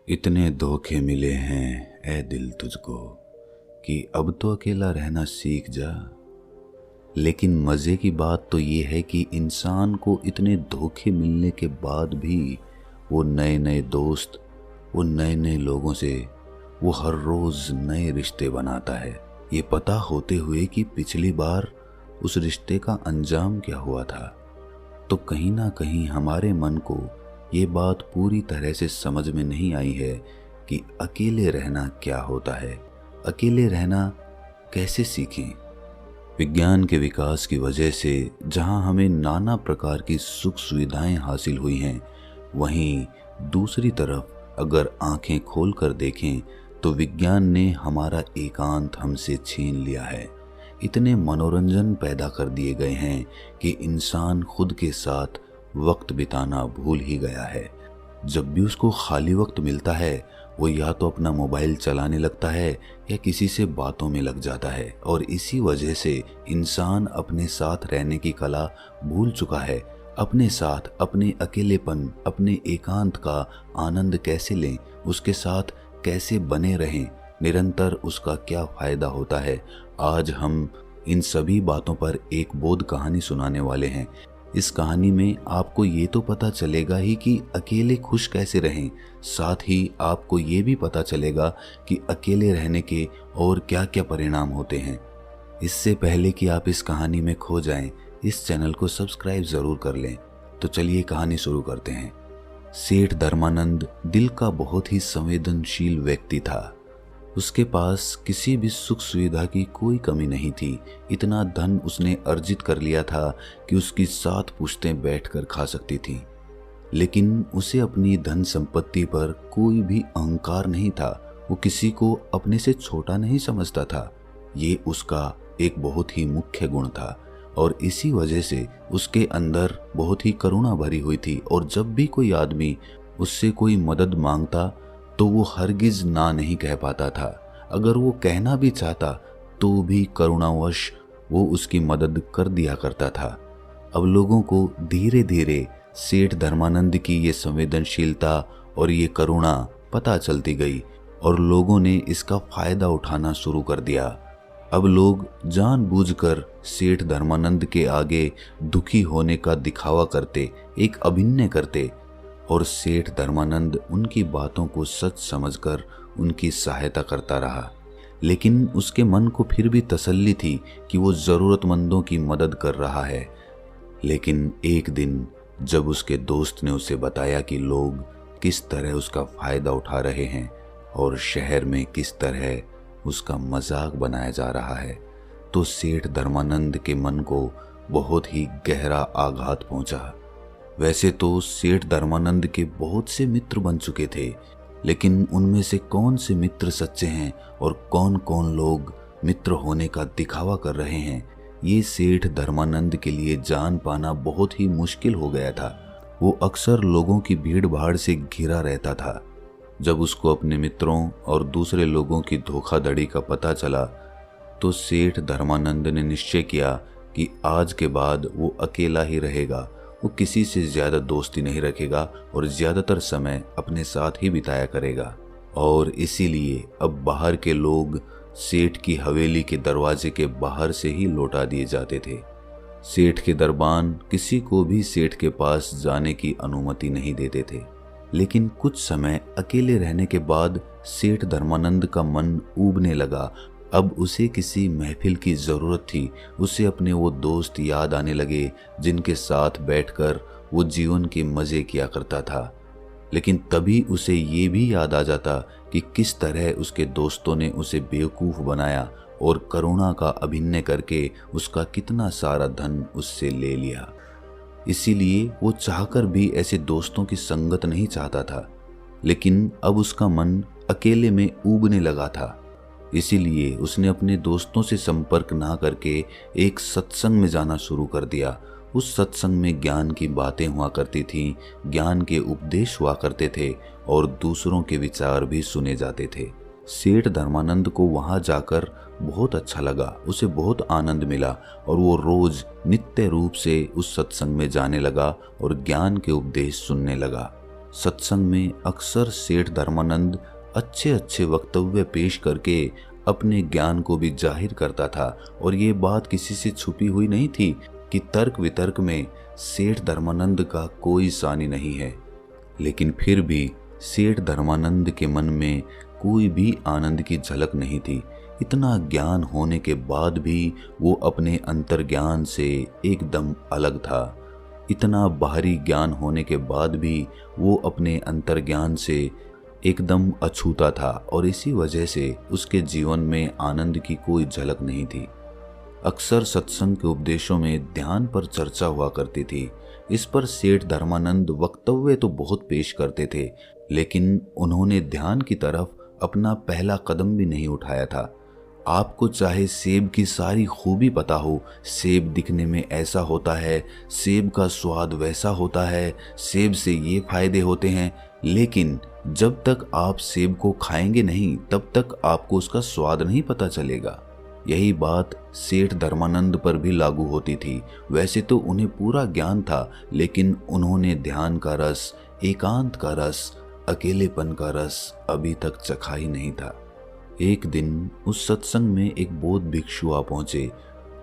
इतने धोखे मिले हैं ए दिल तुझको कि अब तो अकेला रहना सीख जा। लेकिन मज़े की बात तो ये है कि इंसान को इतने धोखे मिलने के बाद भी वो नए नए दोस्त, वो नए नए लोगों से वो हर रोज़ नए रिश्ते बनाता है, ये पता होते हुए कि पिछली बार उस रिश्ते का अंजाम क्या हुआ था। तो कहीं ना कहीं हमारे मन को ये बात पूरी तरह से समझ में नहीं आई है कि अकेले रहना क्या होता है, अकेले रहना कैसे सीखें। विज्ञान के विकास की वजह से जहां हमें नाना प्रकार की सुख सुविधाएं हासिल हुई हैं, वहीं दूसरी तरफ अगर आंखें खोल कर देखें तो विज्ञान ने हमारा एकांत हमसे छीन लिया है। इतने मनोरंजन पैदा कर दिए गए हैं कि इंसान खुद के साथ वक्त बिताना भूल ही गया है। जब भी उसको खाली वक्त मिलता है वो या तो अपना मोबाइल चलाने लगता है या किसी से बातों में लग जाता है, और इसी वजह से इंसान अपने साथ रहने की कला भूल चुका है। अपने साथ, अपने अकेलेपन, अपने एकांत का आनंद कैसे लें, उसके साथ कैसे बने रहें, निरंतर उसका क्या फायदा होता है, आज हम इन सभी बातों पर एक बोध कहानी सुनाने वाले हैं। इस कहानी में आपको ये तो पता चलेगा ही कि अकेले खुश कैसे रहें, साथ ही आपको ये भी पता चलेगा कि अकेले रहने के और क्या क्या परिणाम होते हैं। इससे पहले कि आप इस कहानी में खो जाएं, इस चैनल को सब्सक्राइब ज़रूर कर लें। तो चलिए कहानी शुरू करते हैं। सेठ धर्मानंद दिल का बहुत ही संवेदनशील व्यक्ति था। उसके पास किसी भी सुख सुविधा की कोई कमी नहीं थी। इतना धन उसने अर्जित कर लिया था कि उसकी 7 पुश्तें बैठकर खा सकती थीं। लेकिन उसे अपनी धन संपत्ति पर कोई भी अहंकार नहीं था। वो किसी को अपने से छोटा नहीं समझता था। ये उसका एक बहुत ही मुख्य गुण था और इसी वजह से उसके अंदर बहुत ही करुणा भरी हुई थी। और जब भी कोई आदमी उससे कोई मदद मांगता तो वो हरगिज ना नहीं कह पाता था। अगर वो कहना भी चाहता तो भी करुणावश वो उसकी मदद कर दिया करता था। अब लोगों को धीरे धीरे सेठ धर्मानंद की ये संवेदनशीलता और ये करुणा पता चलती गई और लोगों ने इसका फायदा उठाना शुरू कर दिया। अब लोग जानबूझकर सेठ धर्मानंद के आगे दुखी होने का दिखावा करते, एक अभिनय करते, और सेठ धर्मानंद उनकी बातों को सच समझकर उनकी सहायता करता रहा। लेकिन उसके मन को फिर भी तसल्ली थी कि वो ज़रूरतमंदों की मदद कर रहा है। लेकिन एक दिन जब उसके दोस्त ने उसे बताया कि लोग किस तरह उसका फ़ायदा उठा रहे हैं और शहर में किस तरह उसका मजाक बनाया जा रहा है, तो सेठ धर्मानंद के मन को बहुत ही गहरा आघात पहुंचा। वैसे तो सेठ धर्मानंद के बहुत से मित्र बन चुके थे, लेकिन उनमें से कौन से मित्र सच्चे हैं और कौन कौन लोग मित्र होने का दिखावा कर रहे हैं, ये सेठ धर्मानंद के लिए जान पाना बहुत ही मुश्किल हो गया था। वो अक्सर लोगों की भीड़ भाड़ से घिरा रहता था। जब उसको अपने मित्रों और दूसरे लोगों की धोखाधड़ी का पता चला तो सेठ धर्मानंद ने निश्चय किया कि आज के बाद वो अकेला ही रहेगा। वो किसी से ज़्यादा दोस्ती नहीं रखेगा और ज़्यादातर समय अपने साथ ही बिताया करेगा। और इसीलिए अब बाहर के लोग सेठ की हवेली के दरवाजे के बाहर से ही लौटा दिए जाते थे। सेठ के दरबान किसी को भी सेठ के पास जाने की अनुमति नहीं देते थे। लेकिन कुछ समय अकेले रहने के बाद सेठ धर्मानंद का मन ऊबने लगा। अब उसे किसी महफिल की ज़रूरत थी। उसे अपने वो दोस्त याद आने लगे जिनके साथ बैठकर वो जीवन के मज़े किया करता था। लेकिन तभी उसे ये भी याद आ जाता कि किस तरह उसके दोस्तों ने उसे बेवकूफ़ बनाया और करुणा का अभिनय करके उसका कितना सारा धन उससे ले लिया। इसीलिए वो चाहकर भी ऐसे दोस्तों की संगत नहीं चाहता था। लेकिन अब उसका मन अकेले में ऊबने लगा था। इसीलिए उसने अपने दोस्तों से संपर्क ना करके एक सत्संग में जाना शुरू कर दिया। उस सत्संग में ज्ञान की बातें हुआ करती थीं, ज्ञान के उपदेश हुआ करते थे और दूसरों के विचार भी सुने जाते थे। सेठ धर्मानंद को वहां जाकर बहुत अच्छा लगा, उसे बहुत आनंद मिला और वो रोज नित्य रूप से उस सत्संग में जाने लगा और ज्ञान के उपदेश सुनने लगा। सत्संग में अक्सर सेठ धर्मानंद अच्छे अच्छे वक्तव्य पेश करके अपने ज्ञान को भी जाहिर करता था और ये बात किसी से छुपी हुई नहीं थी कि तर्क वितर्क में सेठ धर्मानंद का कोई सानी नहीं है। लेकिन फिर भी सेठ धर्मानंद के मन में कोई भी आनंद की झलक नहीं थी। इतना ज्ञान होने के बाद भी वो अपने अंतर्ज्ञान से एकदम अलग था। इतना बाहरी ज्ञान होने के बाद भी वो अपने अंतर्ज्ञान से एकदम अछूता था और इसी वजह से उसके जीवन में आनंद की कोई झलक नहीं थी। अक्सर सत्संग के उपदेशों में ध्यान पर चर्चा हुआ करती थी। इस पर सेठ धर्मानंद वक्तव्य तो बहुत पेश करते थे, लेकिन उन्होंने ध्यान की तरफ अपना पहला कदम भी नहीं उठाया था। आपको चाहे सेब की सारी खूबी पता हो, सेब दिखने में ऐसा होता है, सेब का स्वाद वैसा होता है, सेब से ये फायदे होते हैं, लेकिन जब तक आप सेब को खाएंगे नहीं तब तक आपको उसका स्वाद नहीं पता चलेगा। यही बात सेठ धर्मानंद पर भी लागू होती थी। वैसे तो उन्हें पूरा ज्ञान था, लेकिन उन्होंने ध्यान का रस, एकांत का रस, अकेलेपन का रस अभी तक चखा ही नहीं था। एक दिन उस सत्संग में एक बौद्ध भिक्षु आ पहुंचे।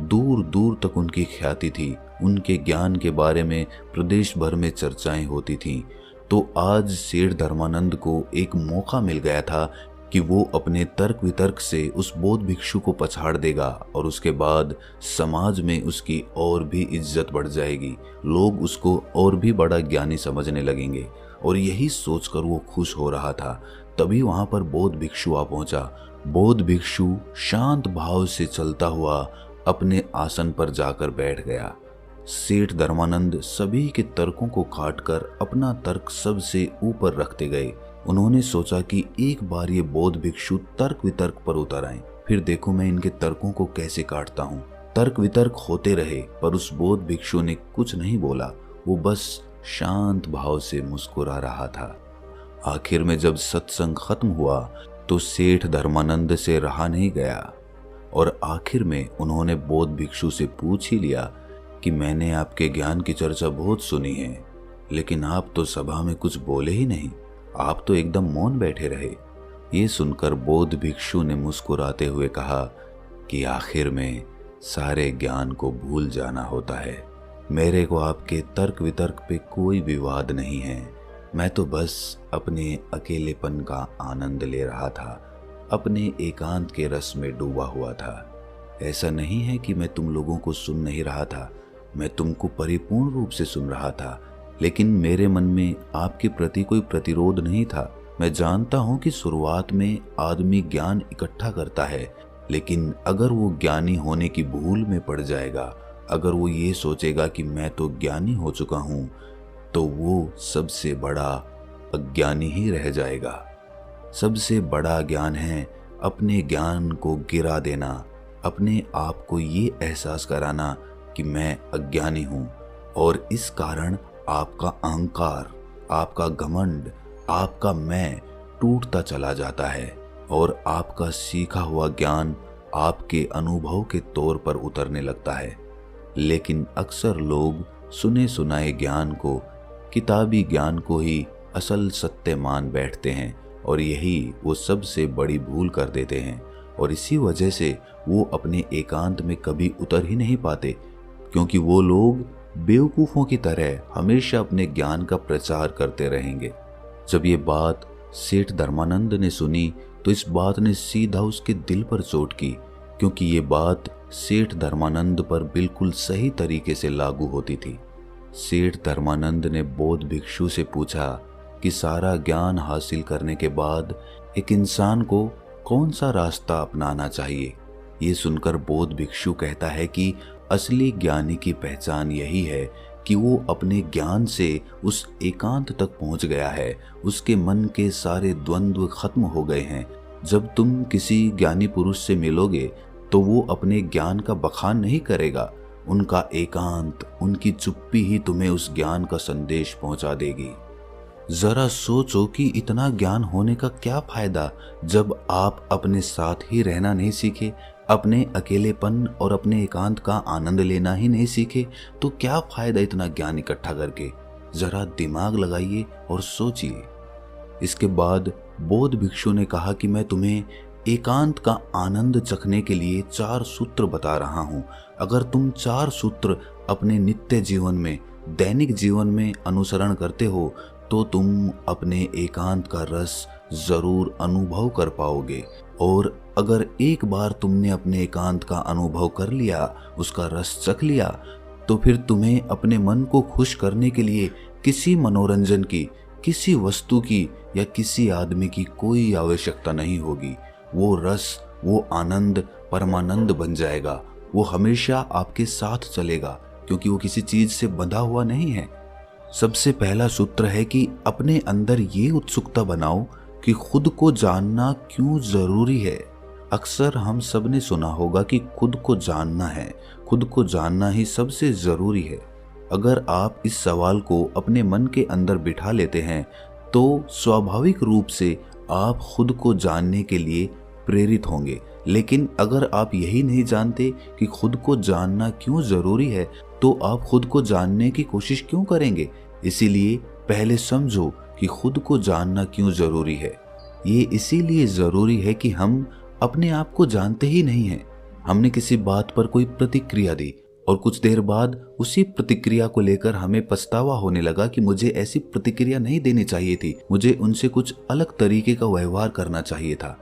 दूर दूर तक उनकी ख्याति थी। उनके ज्ञान के बारे में प्रदेश भर में चर्चाएं होती थीं। तो आज सेठ धर्मानंद को एक मौका मिल गया था कि वो अपने तर्क वितर्क से उस बौद्ध भिक्षु को पछाड़ देगा और उसके बाद समाज में उसकी और भी इज्जत बढ़ जाएगी। लोग उसको और भी बड़ा ज्ञानी समझने लगेंगे और यही सोचकर वो खुश हो रहा था। तभी वहां पर बौद्ध भिक्षु आ पहुंचा। बौद्ध भिक्षु शांत भाव से चलता हुआ अपने आसन पर जाकर बैठ गया। सेठ धर्मानंद सभी के तर्कों को काटकर अपना तर्क सबसे ऊपर रखते गए। उन्होंने सोचा कि एक बार ये बौद्ध भिक्षु तर्क वितर्क पर उतर आए, फिर देखो मैं इनके तर्कों को कैसे काटता हूँ। तर्क वितर्क होते रहे पर उस बौद्ध भिक्षु ने कुछ नहीं बोला। वो बस शांत भाव से मुस्कुरा रहा था। आखिर में जब सत्संग खत्म हुआ तो सेठ धर्मानंद से रहा नहीं गया और आखिर में उन्होंने बौद्ध भिक्षु से पूछ ही लिया कि मैंने आपके ज्ञान की चर्चा बहुत सुनी है, लेकिन आप तो सभा में कुछ बोले ही नहीं, आप तो एकदम मौन बैठे रहे। ये सुनकर बौद्ध भिक्षु ने मुस्कुराते हुए कहा कि आखिर में सारे ज्ञान को भूल जाना होता है। मेरे को आपके तर्क वितर्क पे कोई विवाद नहीं है। मैं तो बस अपने अकेलेपन का आनंद ले रहा था, अपने एकांत के रस में डूबा हुआ था। ऐसा नहीं है कि मैं तुम लोगों को सुन नहीं रहा था, मैं तुमको परिपूर्ण रूप से सुन रहा था, लेकिन मेरे मन में आपके प्रति कोई प्रतिरोध नहीं था। मैं जानता हूं कि शुरुआत में आदमी ज्ञान इकट्ठा करता है, लेकिन अगर वो ज्ञानी होने की भूल में पड़ जाएगा, अगर वो ये सोचेगा कि मैं तो ज्ञानी हो चुका हूं, तो वो सबसे बड़ा अज्ञानी ही रह जाएगा। सबसे बड़ा ज्ञान है अपने ज्ञान को गिरा देना, अपने आप को ये एहसास कराना कि मैं अज्ञानी हूं और इस कारण आपका अहंकार, आपका घमंड, आपका मैं टूटता चला जाता है और आपका सीखा हुआ ज्ञान आपके अनुभव के तौर पर उतरने लगता है। लेकिन अक्सर लोग सुने सुनाए ज्ञान को, किताबी ज्ञान को ही असल सत्य मान बैठते हैं और यही वो सबसे बड़ी भूल कर देते हैं और इसी वजह से वो अपने एकांत में कभी उतर ही नहीं पाते, क्योंकि वो लोग बेवकूफ़ों की तरह हमेशा अपने ज्ञान का प्रचार करते रहेंगे। जब ये बात सेठ धर्मानंद ने सुनी तो इस बात ने सीधा उसके दिल पर चोट की, क्योंकि ये बात सेठ धर्मानंद पर बिल्कुल सही तरीके से लागू होती थी। सेठ धर्मानंद ने बौद्ध भिक्षु से पूछा कि सारा ज्ञान हासिल करने के बाद एक इंसान को कौन सा रास्ता अपनाना चाहिए। ये सुनकर बौद्ध भिक्षु कहता है कि असली ज्ञानी की पहचान यही है कि वो अपने ज्ञान से उस एकांत तक पहुंच गया है, उसके मन के सारे द्वंद्व खत्म हो गए हैं। जब तुम किसी ज्ञानी पुरुष से मिलोगे तो वो अपने ज्ञान का बखान नहीं करेगा, उनका एकांत, उनकी चुप्पी ही तुम्हें उस ज्ञान का संदेश पहुंचा देगी। जरा सोचो कि इतना ज्ञान होने का क्या फायदा जब आप अपने साथ ही रहना नहीं सीखे, अपने अकेलेपन और अपने एकांत का आनंद लेना ही नहीं सीखे, तो क्या फायदा इतना ज्ञान इकट्ठा करके। जरा दिमाग लगाइए और सोचिए। इसके बाद बौद्ध भिक्षु ने कहा कि मैं तुम्हें एकांत का आनंद चखने के लिए 4 सूत्र बता रहा हूं। अगर तुम 4 सूत्र अपने नित्य जीवन में, दैनिक जीवन में अनुसरण करते हो तो तुम अपने एकांत का रस जरूर अनुभव कर पाओगे। और अगर एक बार तुमने अपने एकांत का अनुभव कर लिया, उसका रस चख लिया, तो फिर तुम्हें अपने मन को खुश करने के लिए किसी मनोरंजन की, किसी वस्तु की या किसी आदमी की कोई आवश्यकता नहीं होगी। वो रस, वो आनंद परमानंद बन जाएगा। वो हमेशा आपके साथ चलेगा क्योंकि वो किसी चीज से बंधा हुआ नहीं है। सबसे पहला सूत्र है कि अपने अंदर ये उत्सुकता बनाओ कि खुद को जानना क्यों जरूरी है। अक्सर हम सब ने सुना होगा कि खुद को जानना है, खुद को जानना ही सबसे जरूरी है। अगर आप इस सवाल को अपने मन के अंदर बिठा लेते हैं तो स्वाभाविक रूप से आप खुद को जानने के लिए प्रेरित होंगे। लेकिन अगर आप यही नहीं जानते कि खुद को जानना क्यों जरूरी है तो आप खुद को जानने की कोशिश क्यों करेंगे। इसीलिए पहले समझो कि खुद को जानना क्यों जरूरी है। ये इसीलिए जरूरी है कि हम अपने आप को जानते ही नहीं हैं। हमने किसी बात पर कोई प्रतिक्रिया दी और कुछ देर बाद उसी प्रतिक्रिया को लेकर हमें पछतावा होने लगा कि मुझे ऐसी प्रतिक्रिया नहीं देनी चाहिए थी, मुझे उनसे कुछ अलग तरीके का व्यवहार करना चाहिए था।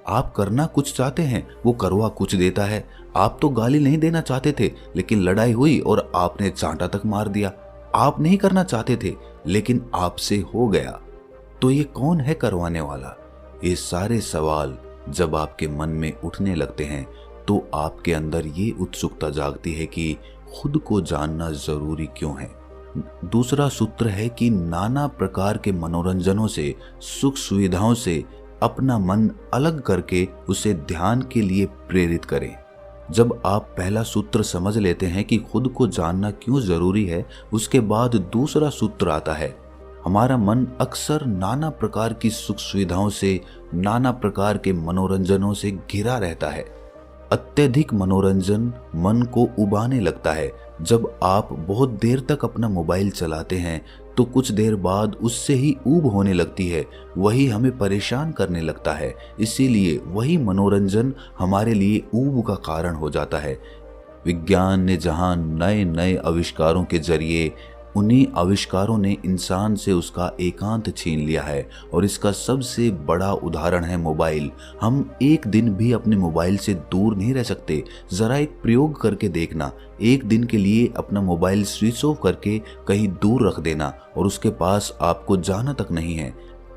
आप करना कुछ चाहते हैं, वो करवा कुछ देता है। आप तो गाली नहीं देना चाहते थे लेकिन लड़ाई हुई और आपने चांटा तक मार दिया। आप नहीं करना चाहते थे लेकिन आपसे हो गया। तो ये कौन है करवाने वाला? ये सारे सवाल जब आपके मन में उठने लगते हैं तो आपके अंदर ये उत्सुकता जागती है कि खुद को जानना जरूरी क्यों है। दूसरा सूत्र है कि नाना प्रकार के मनोरंजनों से, सुख सुविधाओं से अपना मन अलग करके उसे ध्यान के लिए प्रेरित करें। जब आप पहला सूत्र समझ लेते हैं कि खुद को जानना क्यों जरूरी है, उसके बाद दूसरा सूत्र आता है। हमारा मन अक्सर नाना प्रकार की सुख सुविधाओं से, नाना प्रकार के मनोरंजनों से घिरा रहता है। अत्यधिक मनोरंजन मन को उबाने लगता है। जब आप बहुत देर तक अपना मोबाइल चलाते हैं तो कुछ देर बाद उससे ही ऊब होने लगती है, वही हमें परेशान करने लगता है। इसीलिए वही मनोरंजन हमारे लिए ऊब का कारण हो जाता है। विज्ञान ने जहां नए नए आविष्कारों के जरिए, उन्हीं आविष्कारों ने इंसान से उसका एकांत छीन लिया है और इसका सबसे बड़ा उदाहरण है मोबाइल। हम एक दिन भी अपने मोबाइल से दूर नहीं रह सकते। जरा एक प्रयोग करके देखना, एक दिन के लिए अपना मोबाइल स्विच ऑफ करके कहीं दूर रख देना और उसके पास आपको जाना तक नहीं है।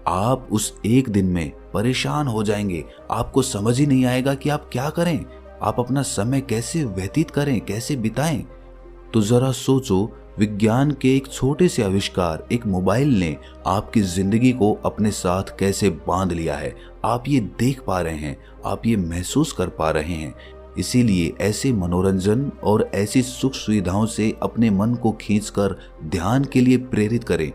आप उस एक दिन में परेशान हो जाएंगे। आपको समझ ही नहीं आएगा कि आप क्या करें, आप अपना समय कैसे व्यतीत करें, कैसे बिताएं। तो जरा सोचो, विज्ञान के एक छोटे से आविष्कार, एक मोबाइल ने आपकी जिंदगी को अपने साथ कैसे बांध लिया है। आप ये देख पा रहे हैं, आप ये महसूस कर पा रहे हैं। इसीलिए ऐसे मनोरंजन और ऐसी सुख सुविधाओं से अपने मन को खींचकर ध्यान के लिए प्रेरित करें।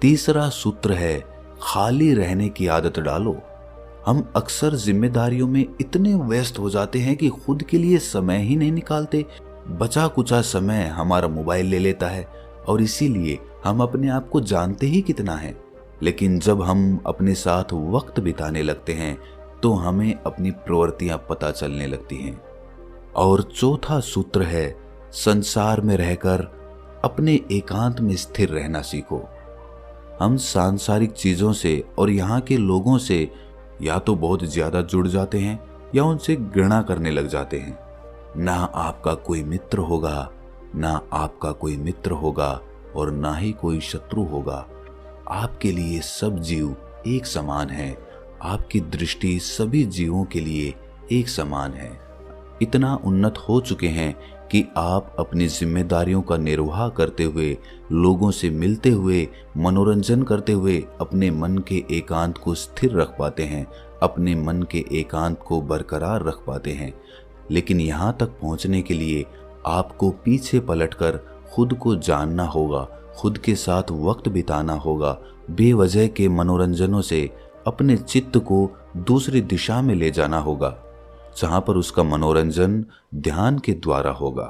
तीसरा सूत्र है, खाली रहने की आदत डालो। हम अक्सर जिम्मेदारियों में इतने व्यस्त हो जाते हैं कि खुद के लिए समय ही नहीं निकालते। बचा कुचा समय हमारा मोबाइल ले लेता है और इसीलिए हम अपने आप को जानते ही कितना है। लेकिन जब हम अपने साथ वक्त बिताने लगते हैं तो हमें अपनी प्रवृत्तियां पता चलने लगती हैं। और चौथा सूत्र है, संसार में रहकर अपने एकांत में स्थिर रहना सीखो। हम सांसारिक चीजों से और यहाँ के लोगों से या तो बहुत ज्यादा जुड़ जाते हैं या उनसे घृणा करने लग जाते हैं। ना आपका कोई मित्र होगा, ना आपका कोई मित्र होगा और ना ही कोई शत्रु होगा। आपके लिए सब जीव एक समान है। आपकी दृष्टि सभी जीवों के लिए एक समान है। इतना उन्नत हो चुके हैं कि आप अपनी जिम्मेदारियों का निर्वाह करते हुए, लोगों से मिलते हुए, मनोरंजन करते हुए अपने मन के एकांत को स्थिर रख पाते हैं, अपने मन के एकांत को बरकरार रख पाते हैं। लेकिन यहाँ तक पहुँचने के लिए आपको पीछे पलटकर खुद को जानना होगा, खुद के साथ वक्त बिताना होगा। बेवजह के मनोरंजनों से अपने चित्त को दूसरी दिशा में ले जाना होगा, जहाँ पर उसका मनोरंजन ध्यान के द्वारा होगा।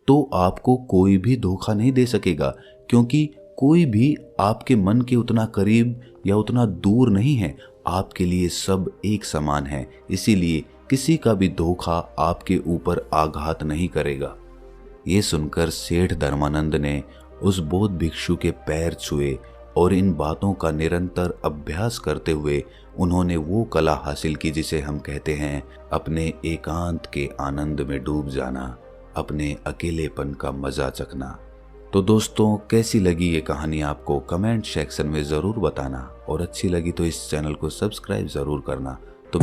तो आपको कोई भी धोखा नहीं दे सकेगा, क्योंकि कोई भी आपके मन के उतना करीब या उतना दूर नहीं है। आपके लिए सब एक समान है, इसीलिए किसी का भी धोखा आपके ऊपर आघात नहीं करेगा। ये सुनकर सेठ धर्मानंद ने उस बौद्ध भिक्षु के पैर छुए और इन बातों का निरंतर अभ्यास करते हुए उन्होंने वो कला हासिल की जिसे हम कहते हैं अपने एकांत के आनंद में डूब जाना, अपने अकेलेपन का मजा चखना। तो दोस्तों, कैसी लगी ये कहानी आपको कमेंट सेक्शन में ज़रूर बताना, और अच्छी लगी तो इस चैनल को सब्सक्राइब ज़रूर करना। तो